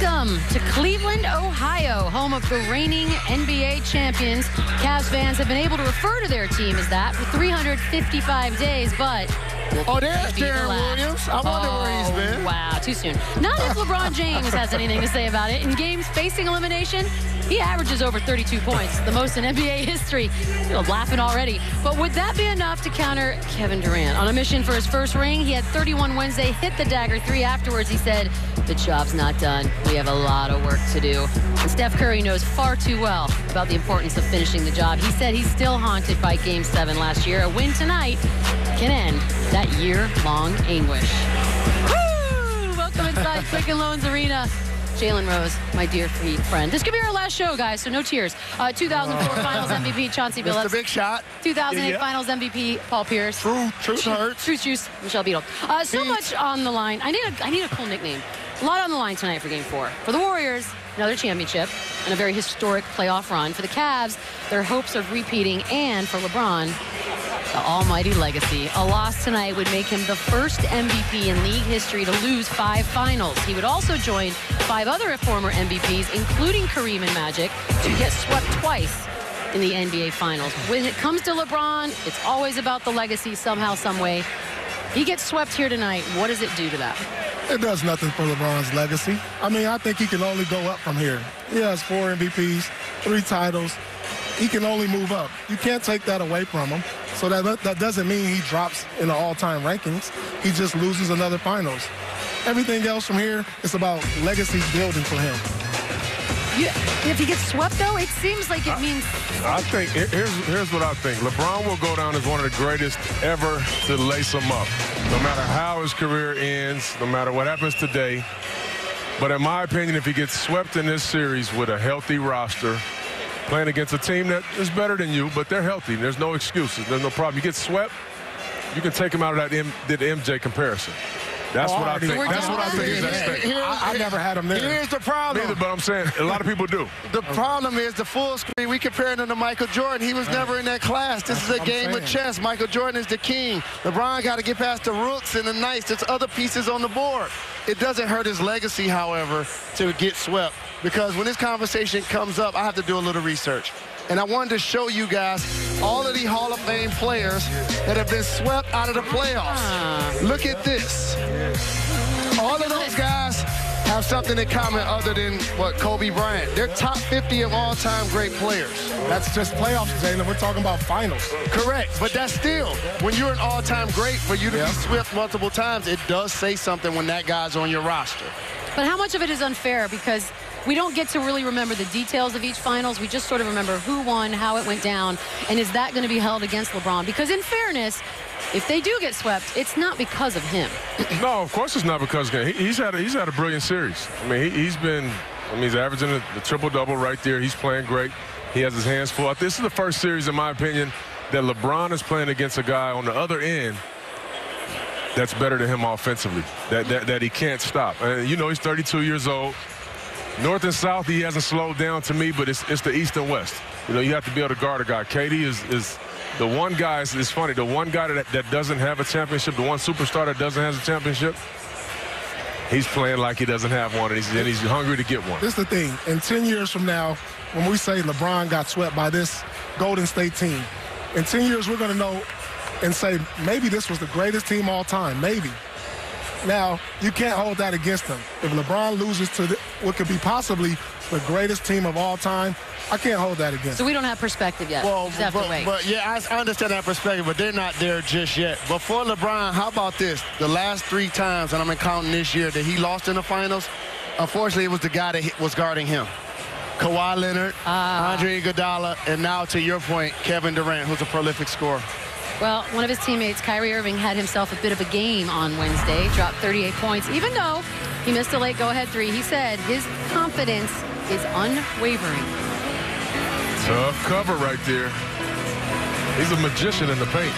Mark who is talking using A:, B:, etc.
A: Welcome to Cleveland, Ohio, home of the reigning NBA champions. Cavs fans have been able to refer to their team as that for 355 days, but...
B: Oh, there's Darren Williams. I wonder where he's been.
A: Wow, too soon. Not if LeBron James has anything to say about it. In games facing elimination, he averages over 32 points, the most in NBA history. You're laughing already. But would that be enough to counter Kevin Durant? On a mission for his first ring, he had 31 Wednesday, hit the dagger 3 afterwards. He said, the job's not done. We have a lot of work to do. And Steph Curry knows far too well about the importance of finishing the job. He said he's still haunted by Game 7 last year. A win tonight can end that year-long anguish. Woo! Welcome inside Quicken Loans Arena. Jalen Rose, my dear friend. This could be our last show, guys, so no tears. 2004 Finals MVP, Chauncey Billups.
B: That's the big shot.
A: 2008 Finals MVP, Paul Pierce.
B: Truth hurts.
A: Truth juice, Michelle Beadle. So much on the line. I need a cool nickname. A lot on the line tonight for Game 4. For the Warriors, another championship and a very historic playoff run. For the Cavs, their hopes of repeating. And for LeBron, the almighty legacy. A loss tonight would make him the first MVP in league history to lose 5 finals. He would also join 5 other former MVPs, including Kareem and Magic, to get swept twice in the NBA Finals. When it comes to LeBron, it's always about the legacy somehow, some way. He gets swept here tonight. What does it do to that?
C: It does nothing for LeBron's legacy. I mean, I think he can only go up from here. He has 4 MVPs, 3 titles. He can only move up. You can't take that away from him. So that doesn't mean he drops in the all-time rankings. He just loses another finals. Everything else from here is about legacy building for him.
A: If he gets swept, though, it seems like it means...
D: I think, here's what I think. LeBron will go down as one of the greatest ever to lace him up. No matter how his career ends, no matter what happens today. But in my opinion, if he gets swept in this series with a healthy roster, playing against a team that is better than you, but they're healthy. There's no excuses. There's no problem. You get swept, you can take him out of that MJ comparison. That's what I think. That's what I think is at stake.
C: I never had him there.
B: Here's the problem.
D: Neither, but I'm saying a lot of people do.
B: The problem is the full screen. We comparing him to Michael Jordan. He was never in that class. This is a game of chess. Michael Jordan is the king. LeBron got to get past the rooks and the knights. There's other pieces on the board. It doesn't hurt his legacy, however, to get swept. Because when this conversation comes up, I have to do a little research. And I wanted to show you guys all of the Hall of Fame players that have been swept out of the playoffs. Look at this. All of those guys have something in common other than, what, Kobe Bryant. They're top 50 of all-time great players.
C: That's just playoffs, Jalen. We're talking about finals.
B: Correct, but that's still, when you're an all-time great, for you to be swept multiple times, it does say something when that guy's on your roster.
A: But how much of it is unfair? Because we don't get to really remember the details of each finals. We just sort of remember who won, how it went down, and is that going to be held against LeBron? Because in fairness, if they do get swept, it's not because of him.
D: No, of course it's not because of him. He's had a brilliant series. I mean, he's averaging the triple-double right there. He's playing great. He has his hands full. This is the first series, in my opinion, that LeBron is playing against a guy on the other end that's better than him offensively, that he can't stop. And, you know, he's 32 years old. North and South, he hasn't slowed down to me, but it's the East and West. You know, you have to be able to guard a guy. KD is the one guy, it's funny, the one guy that doesn't have a championship, the one superstar that doesn't have a championship, he's playing like he doesn't have one, and he's hungry to get one.
C: This is the thing. In 10 years from now, when we say LeBron got swept by this Golden State team, in 10 years we're going to know and say maybe this was the greatest team all time, maybe. Now, you can't hold that against him. If LeBron loses to what could be possibly the greatest team of all time, I can't hold that against him.
A: So we don't have perspective yet.
B: Well,
A: but
B: yeah, I understand that perspective, but they're not there just yet. But for LeBron, how about this? The last 3 times, and I'm counting this year, that he lost in the finals, unfortunately, it was the guy that was guarding him. Kawhi Leonard, Andre Iguodala, and now, to your point, Kevin Durant, who's a prolific scorer.
A: Well, one of his teammates, Kyrie Irving, had himself a bit of a game on Wednesday, dropped 38 points. Even though he missed a late go-ahead 3, he said his confidence is unwavering.
D: Tough cover right there. He's a magician in the paint.